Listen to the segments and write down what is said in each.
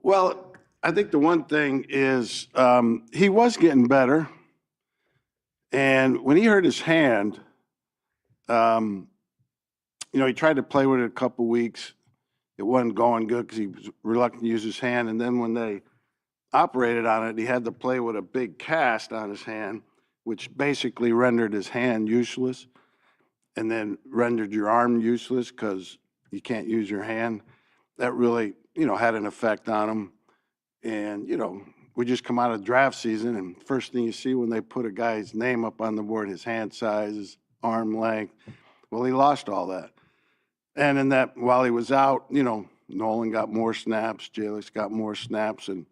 Well, I think the one thing is he was getting better. And when he hurt his hand, he tried to play with it a couple weeks. It wasn't going good because he was reluctant to use his hand. And then when they operated on it, he had to play with a big cast on his hand, which basically rendered his hand useless and then rendered your arm useless because you can't use your hand. That really, had an effect on him. And, we just come out of draft season, and first thing you see when they put a guy's name up on the board, his hand size, his arm length, well, he lost all that. And in that, while he was out, Nolan got more snaps, Jalix got more snaps, and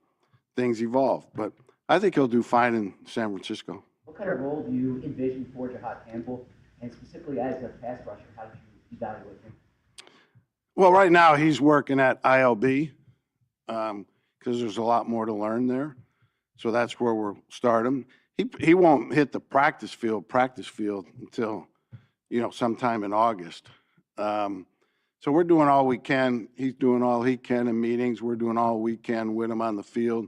things evolved. But I think he'll do fine in San Francisco. What kind of role do you envision for Jahad Campbell, and specifically as a pass rusher, how do you evaluate him? Well, right now he's working at ILB because there's a lot more to learn there. So that's where we'll start him. He won't hit the practice field until, sometime in August. So we're doing all we can. He's doing all he can in meetings. We're doing all we can with him on the field.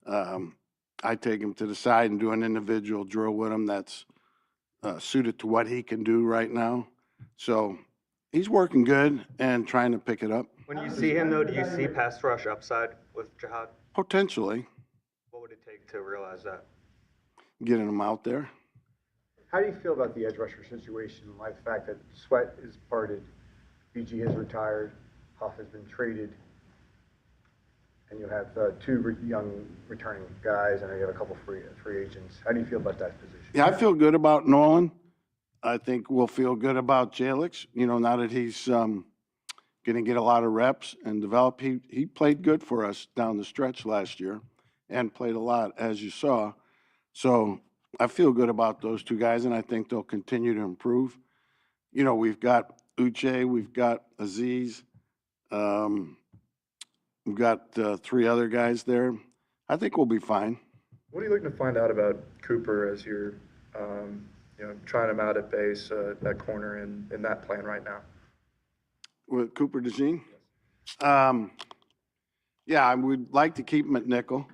I take him to the side and do an individual drill with him that's suited to what he can do right now. So he's working good and trying to pick it up. When you see him, though, do you see pass rush upside with Jahad? Potentially. What would it take to realize that? Getting him out there. How do you feel about the edge rusher situation, like the fact that Sweat is parted, BG has retired, Huff has been traded, and you have two young returning guys, and you have a couple free agents. How do you feel about that position? Yeah, I feel good about Nolan. I think we'll feel good about Jalix, now that he's going to get a lot of reps and develop. He played good for us down the stretch last year and played a lot, as you saw. So I feel good about those two guys, and I think they'll continue to improve. We've got Uche, we've got Aziz, we've got 3 other guys there. I think we'll be fine. What are you looking to find out about Cooper as you're, trying him out at base, that corner in that plan right now? With Cooper DeJean? Yeah, we'd like to keep him at nickel.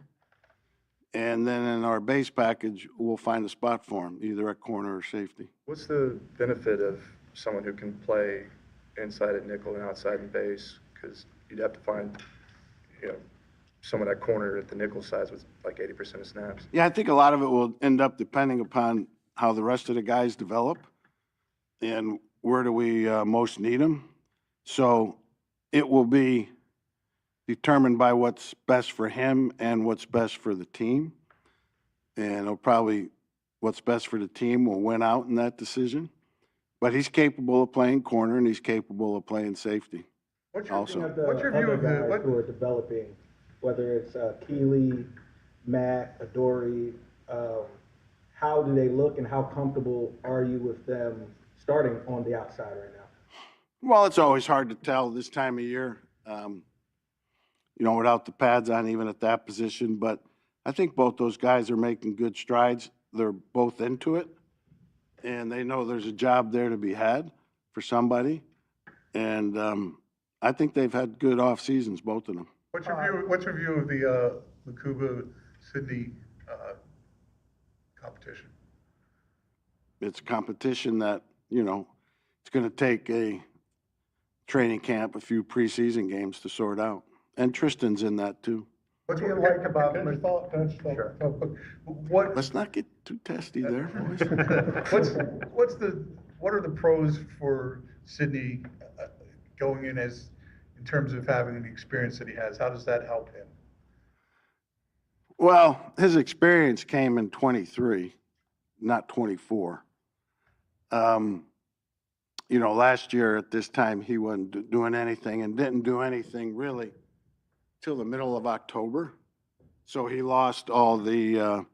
And then in our base package, we'll find a spot for him, either at corner or safety. What's the benefit of someone who can play inside at nickel and outside in base? Because you'd have to find, someone at corner at the nickel size with like 80% of snaps. Yeah, I think a lot of it will end up depending upon how the rest of the guys develop and where do we most need them. So it will be determined by what's best for him and what's best for the team. And it'll probably, what's best for the team will win out in that decision. But he's capable of playing corner and he's capable of playing safety. What's your view of the guys who are developing, whether it's Keeley, Matt, Adoree, how do they look and how comfortable are you with them starting on the outside right now? Well, it's always hard to tell this time of year, without the pads on, even at that position. But I think both those guys are making good strides. They're both into it, and they know there's a job there to be had for somebody. And I think they've had good off seasons, both of them. What's your view of the Lacuba-Sydney competition? It's a competition that, it's going to take a training camp, a few preseason games to sort out. And Tristan's in that too. What do you like about? Sure. Let's not get too testy there, boys. What are the pros for Sydney going in terms of having the experience that he has? How does that help him? Well, his experience came in 23, not 24. Last year at this time, he wasn't doing anything and didn't do anything really till the middle of October. So he lost all the,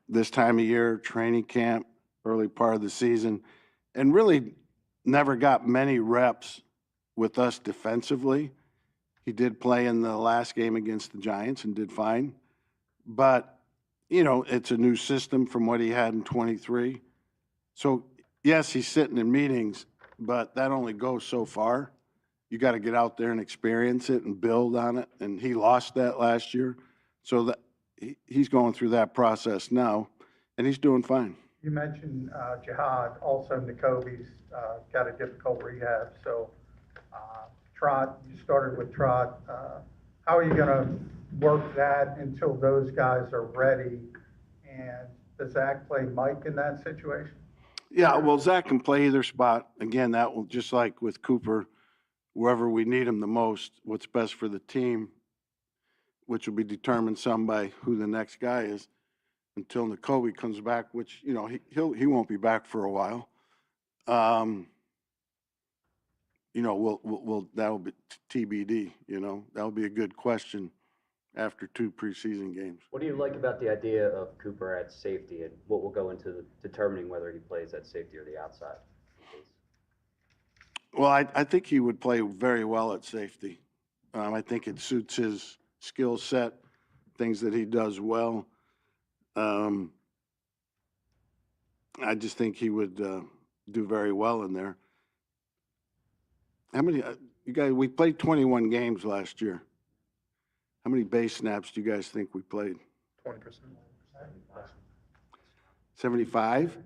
this time of year, training camp, early part of the season, and really never got many reps with us defensively. He did play in the last game against the Giants and did fine. But, it's a new system from what he had in 23. So, yes, he's sitting in meetings, but that only goes so far. you got to get out there and experience it and build on it. And he lost that last year. So that he's going through that process now, and he's doing fine. You mentioned Jihad, also N'Kobe's got a difficult rehab. So Trot, you started with Trot. How are you going to work that until those guys are ready? And does Zach play Mike in that situation? Yeah, well, Zach can play either spot. Again, that will, just like with Cooper, wherever we need him the most, what's best for the team, which will be determined some by who the next guy is until N'Kobe comes back, which, you know, he won't be back for a while. You know, that'll be TBD, you know, that'll be a good question after 2 preseason games. What do you like about the idea of Cooper at safety, and what will go into determining whether he plays at safety or the outside? Well, I think he would play very well at safety. I think it suits his skill set, things that he does well. I just think he would do very well in there. How many, you guys, we played 21 games last year. How many base snaps do you guys think we played? 20%. 75?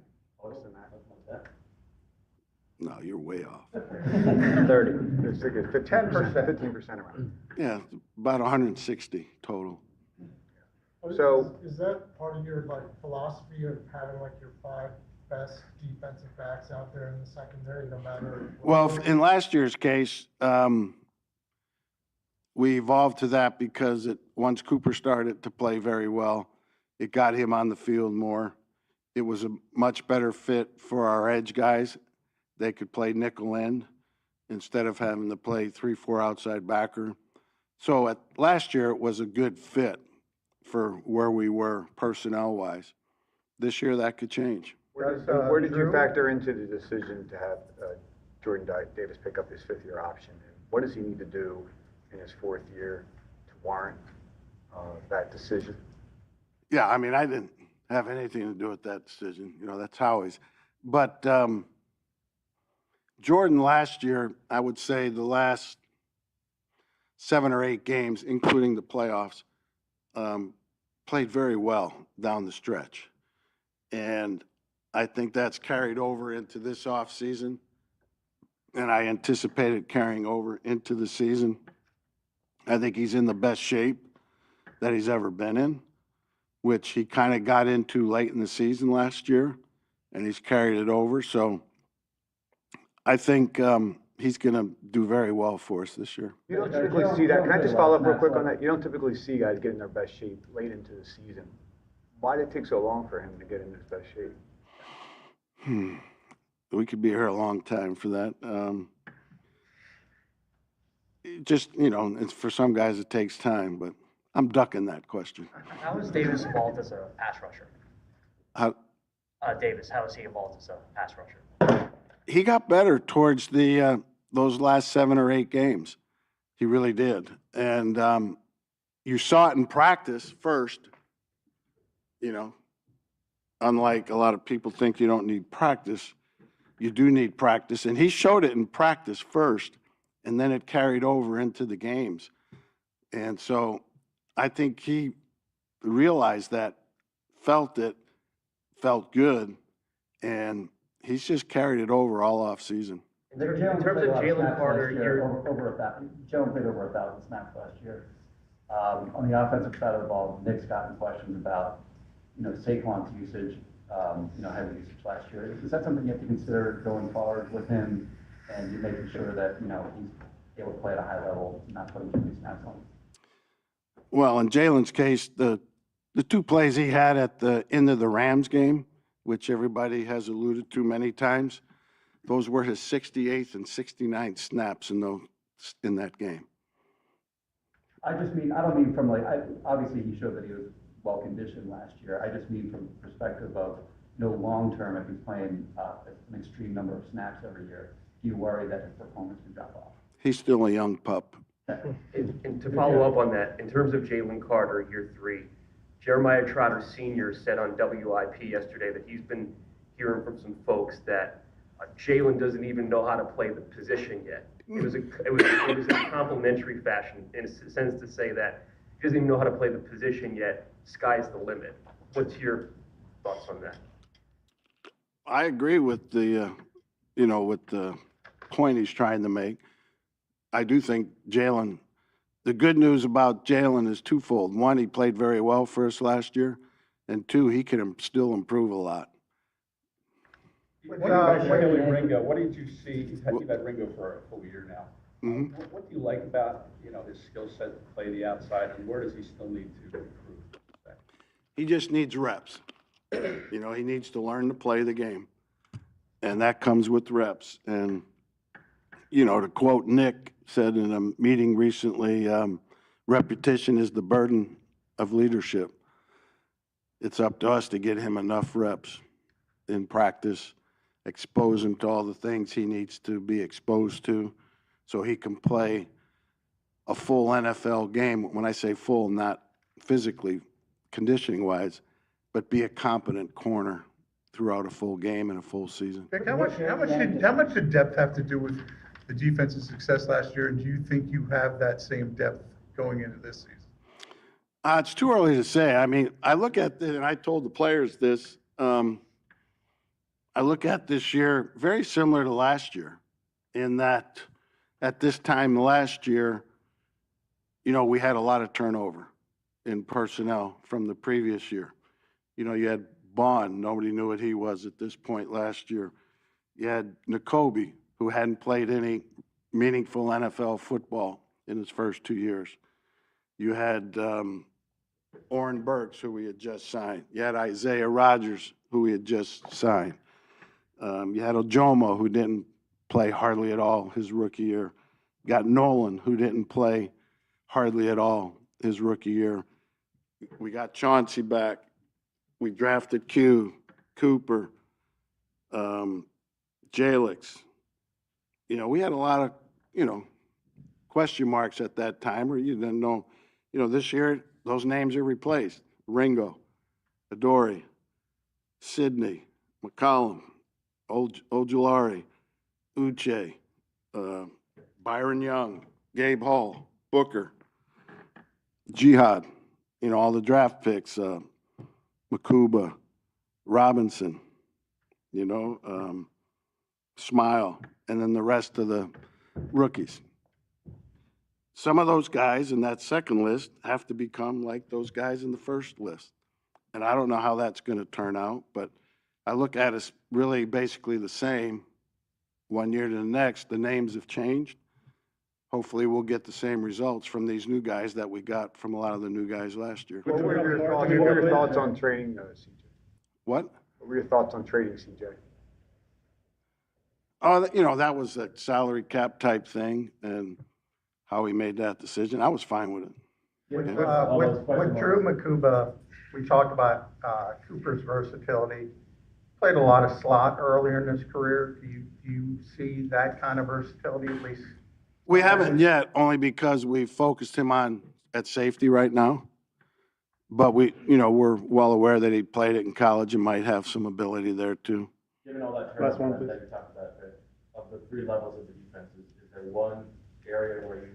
No, you're way off. 30. It's like 10%, 15% around. Yeah, about 160 total. So- Is that part of your philosophy of having your 5 best defensive backs out there in the secondary, no matter? Well, in last year's case, we evolved to that because once Cooper started to play very well, it got him on the field more. It was a much better fit for our edge guys. They could play nickel end instead of having to play 3-4 outside backer. So last year, it was a good fit for where we were personnel-wise. This year, that could change. Where did you Drew? factor into the decision to have Jordan Davis pick up his 5th-year option? And what does he need to do in his 4th year to warrant that decision? Yeah, I mean, I didn't have anything to do with that decision. You know, that's Howie's. But Jordan last year, I would say the last 7 or 8 games, including the playoffs, played very well down the stretch. And I think that's carried over into this offseason. And I anticipate it carrying over into the season. I think he's in the best shape that he's ever been in, which he kind of got into late in the season last year, and he's carried it over. So I think he's going to do very well for us this year. You don't typically see that. Can I just follow up real quick on that? You don't typically see guys get in their best shape late into the season. Why did it take so long for him to get in his best shape? We could be here a long time for that. Just, you know, it's, for some guys it takes time, but I'm ducking that question. How has Davis evolved as a pass rusher? Davis, how has he evolved as a pass rusher? He got better towards those last 7 or 8 games. He really did. And you saw it in practice first, you know. Unlike a lot of people think you don't need practice, you do need practice. And he showed it in practice first, and then it carried over into the games. And so I think he realized that, felt it, felt good, and he's just carried it over all off season. In terms of Jalen Carter, Jalen played over 1,000 snaps last year. On the offensive side of the ball, Nick's gotten questions about, Saquon's usage, heavy usage last year. Is that something you have to consider going forward with him, and you're making sure that, he's able to play at a high level, not putting too many snaps on him? Well, in Jalen's case, the 2 plays he had at the end of the Rams game, which everybody has alluded to many times, those were his 68th and 69th snaps in that game. I don't mean from obviously he showed that he was well conditioned last year. I just mean from the perspective of, long term, if he's playing an extreme number of snaps every year, do you worry that his performance could drop off? He's still a young pup. And to follow up on that, in terms of Jalen Carter, year 3, Jeremiah Trotter Sr. said on WIP yesterday that he's been hearing from some folks that Jalen doesn't even know how to play the position yet. It was a complimentary fashion in a sense to say that he doesn't even know how to play the position yet, sky's the limit. What's your thoughts on that? I agree with the, with the point he's trying to make. I do think Jalen, the good news about Jalen is twofold. One, he played very well for us last year, and two, he can still improve a lot. Ringo, what did you see? You've had Ringo for a full year now. Mhm. What do you like about, his skill set to play the outside, and where does he still need to improve? He just needs reps. He needs to learn to play the game, and that comes with reps. And, to quote Nick said in a meeting recently, repetition is the burden of leadership. It's up to us to get him enough reps in practice, expose him to all the things he needs to be exposed to so he can play a full NFL game. When I say full, not physically, conditioning-wise, but be a competent corner throughout a full game and a full season. Vic, how much did depth have to do with the defense's success last year? And do you think you have that same depth going into this season? It's too early to say. I mean, I look at this, and I told the players this, I look at this year very similar to last year in that at this time last year, we had a lot of turnover in personnel from the previous year. You had Bond, nobody knew what he was at this point last year. You had Nakobe, who hadn't played any meaningful NFL football in his first 2 years. You had Oren Burks, who we had just signed. You had Isaiah Rodgers, who we had just signed. You had Ojomo, who didn't play hardly at all his rookie year. You got Nolan, who didn't play hardly at all his rookie year. We got Chauncey back. We drafted Q, Cooper, Jalix. We had a lot of, question marks at that time, or you didn't know. This year, those names are replaced. Ringo, Adoree, Sidney, McCollum, Ojulari, Uche, Byron Young, Gabe Hall, Booker, Jihad, all the draft picks, Makuba, Robinson, Smile, and then the rest of the rookies. Some of those guys in that second list have to become like those guys in the first list. And I don't know how that's going to turn out, but I look at it really basically the same one year to the next. The names have changed. Hopefully we'll get the same results from these new guys that we got from a lot of the new guys last year. What were your thoughts on trading, CJ? What? What were your thoughts on trading, CJ? Oh, that was a salary cap type thing, and how he made that decision. I was fine with it. With Drew Makuba, we talked about Cooper's versatility. Played a lot of slot earlier in his career. Do you see that kind of versatility at least? We haven't yet, only because we focused him on at safety right now. But we're well aware that he played it in college and might have some ability there too. Given all that Last one, turnover that you talked about, of the three levels of the defense, is there one area where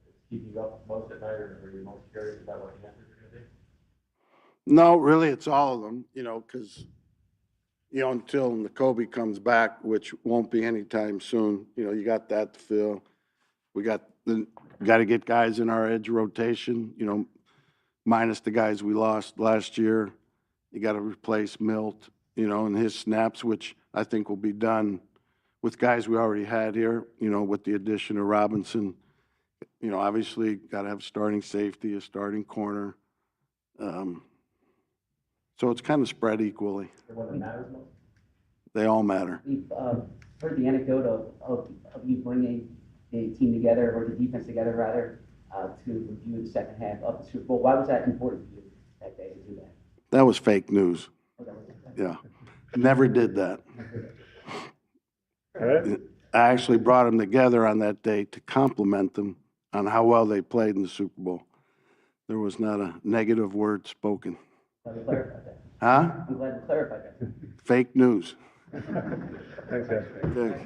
it's keeping you up most at night, or are you most curious about what the answers are going to be? No, really, it's all of them, because, until Nakobe comes back, which won't be anytime soon, you got that to fill. We got to get guys in our edge rotation, minus the guys we lost last year. You got to replace Milt, and his snaps, which I think will be done with guys we already had here, with the addition of Robinson. Obviously got to have starting safety, a starting corner. So it's kind of spread equally. The one that matters most? They all matter. We've heard the anecdote of you bringing the team together, or the defense together rather, to review the second half of the Super Bowl. Why was that important for you that day to do that? That was fake news. Yeah, never did that. I actually brought them together on that day to compliment them on how well they played in the Super Bowl. There was not a negative word spoken. Glad we clarified that. Huh? I'm glad we clarified that. Fake news. Thanks, guys. Okay.